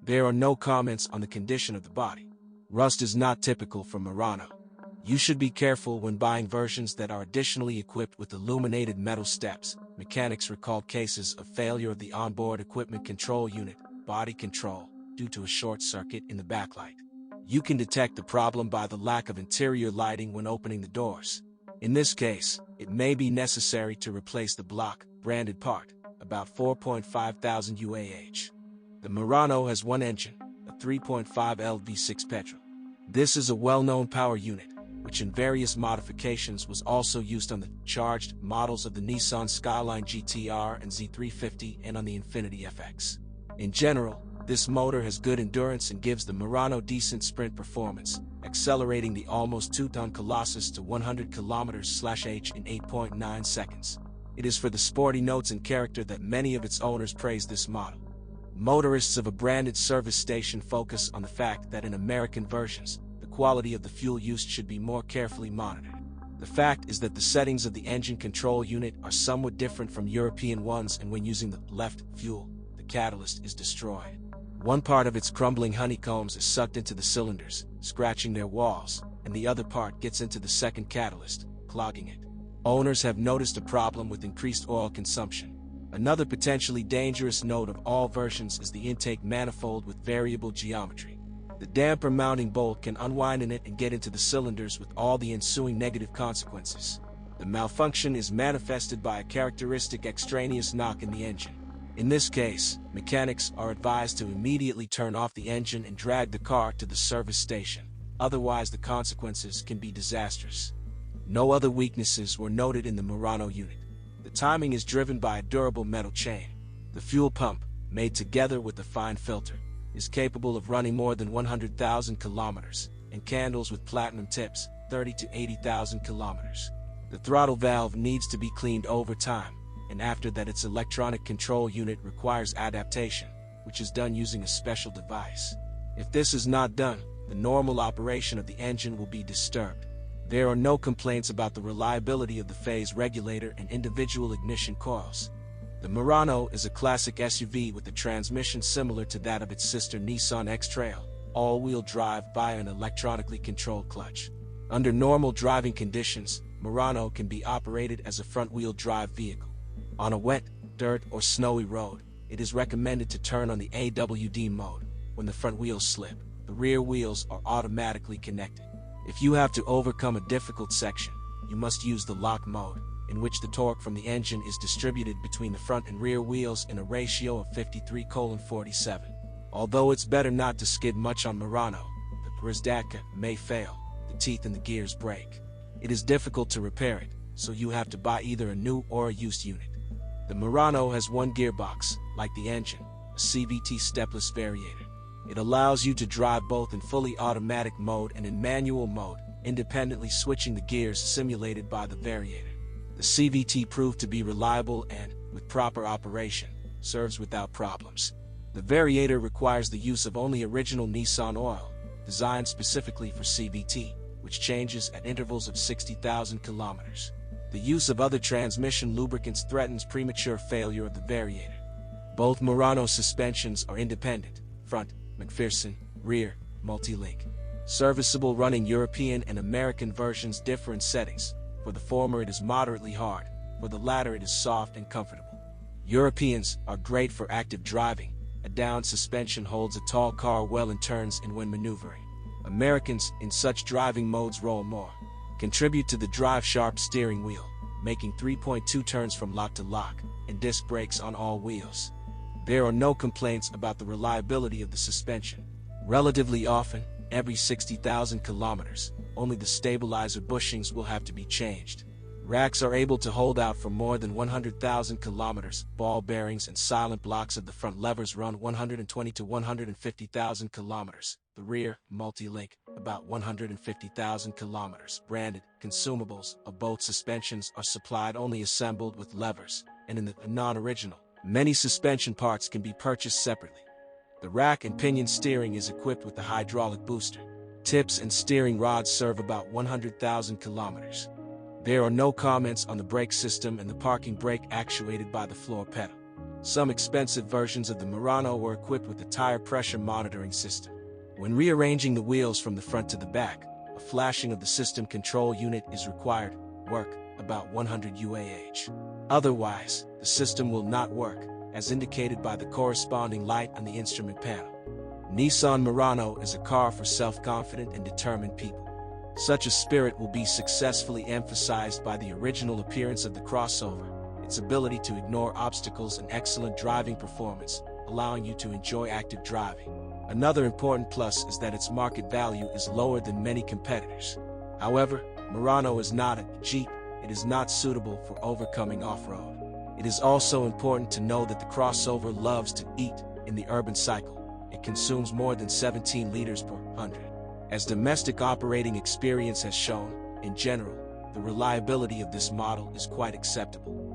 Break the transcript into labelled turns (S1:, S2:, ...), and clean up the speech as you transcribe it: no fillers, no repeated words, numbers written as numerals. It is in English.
S1: There are no comments on the condition of the body. Rust is not typical for Murano. You should be careful when buying versions that are additionally equipped with illuminated metal steps. Mechanics recalled cases of failure of the onboard equipment control unit, body control, due to a short circuit in the backlight. You can detect the problem by the lack of interior lighting when opening the doors. In this case, it may be necessary to replace the block, branded part, about 4,500 UAH. The Murano has one engine, a 3.5L V6 petrol. This is a well-known power unit, which in various modifications was also used on the charged models of the Nissan Skyline GTR and Z350 and on the Infiniti FX. In general, this motor has good endurance and gives the Murano decent sprint performance, accelerating the almost 2-ton Colossus to 100 km/h in 8.9 seconds. It is for the sporty notes and character that many of its owners praise this model. Motorists of a branded service station focus on the fact that in American versions, the quality of the fuel used should be more carefully monitored. The fact is that the settings of the engine control unit are somewhat different from European ones, and when using the left fuel, the catalyst is destroyed. One part of its crumbling honeycombs is sucked into the cylinders, scratching their walls, and the other part gets into the second catalyst, clogging it. Owners have noticed a problem with increased oil consumption. Another potentially dangerous note of all versions is the intake manifold with variable geometry. The damper mounting bolt can unwind in it and get into the cylinders with all the ensuing negative consequences. The malfunction is manifested by a characteristic extraneous knock in the engine. In this case, mechanics are advised to immediately turn off the engine and drag the car to the service station. Otherwise, the consequences can be disastrous. No other weaknesses were noted in the Murano unit. The timing is driven by a durable metal chain. The fuel pump, made together with a fine filter, is capable of running more than 100,000 kilometers, and candles with platinum tips, 30,000 to 80,000 kilometers. The throttle valve needs to be cleaned over time, and after that its electronic control unit requires adaptation, which is done using a special device. If this is not done, the normal operation of the engine will be disturbed. There are no complaints about the reliability of the phase regulator and individual ignition coils. The Murano is a classic SUV with a transmission similar to that of its sister Nissan X-Trail, all-wheel drive via an electronically controlled clutch. Under normal driving conditions, Murano can be operated as a front-wheel drive vehicle. On a wet, dirt, or snowy road, it is recommended to turn on the AWD mode. When the front wheels slip, the rear wheels are automatically connected. If you have to overcome a difficult section, you must use the lock mode, in which the torque from the engine is distributed between the front and rear wheels in a ratio of 53:47. Although it's better not to skid much on Murano, the Razdatka may fail, the teeth in the gears break. It is difficult to repair it, so you have to buy either a new or a used unit. The Murano has one gearbox, like the engine, a CVT stepless variator. It allows you to drive both in fully automatic mode and in manual mode, independently switching the gears simulated by the variator. The CVT proved to be reliable and, with proper operation, serves without problems. The variator requires the use of only original Nissan oil, designed specifically for CVT, which changes at intervals of 60,000 kilometers. The use of other transmission lubricants threatens premature failure of the variator. Both Murano suspensions are independent, front, McPherson, rear, multi-link. Serviceable running European and American versions differ in settings. For the former it is moderately hard, for the latter it is soft and comfortable. Europeans are great for active driving. A down suspension holds a tall car well in turns and when maneuvering. Americans, in such driving modes, roll more. Contribute to the drive-sharp steering wheel, making 3.2 turns from lock to lock, and disc brakes on all wheels. There are no complaints about the reliability of the suspension. Relatively often, every 60,000 kilometers, only the stabilizer bushings will have to be changed. Racks are able to hold out for more than 100,000 kilometers. Ball bearings and silent blocks of the front levers run 120 to 150,000 kilometers. The rear, multi-link, about 150,000 kilometers. Branded consumables of both suspensions are supplied only assembled with levers, and in the non-original, many suspension parts can be purchased separately. The rack and pinion steering is equipped with the hydraulic booster. Tips and steering rods serve about 100,000 kilometers. There are no comments on the brake system and the parking brake actuated by the floor pedal. Some expensive versions of the Murano were equipped with a tire pressure monitoring system. When rearranging the wheels from the front to the back, a flashing of the system control unit is required, work about 100 UAH. Otherwise, the system will not work, as indicated by the corresponding light on the instrument panel. Nissan Murano is a car for self-confident and determined people. Such a spirit will be successfully emphasized by the original appearance of the crossover, its ability to ignore obstacles and excellent driving performance, allowing you to enjoy active driving. Another important plus is that its market value is lower than many competitors. However, Murano is not a Jeep. It is not suitable for overcoming off-road. It is also important to know that the crossover loves to eat in the urban cycle. It consumes more than 17 liters per 100. As domestic operating experience has shown, in general, the reliability of this model is quite acceptable.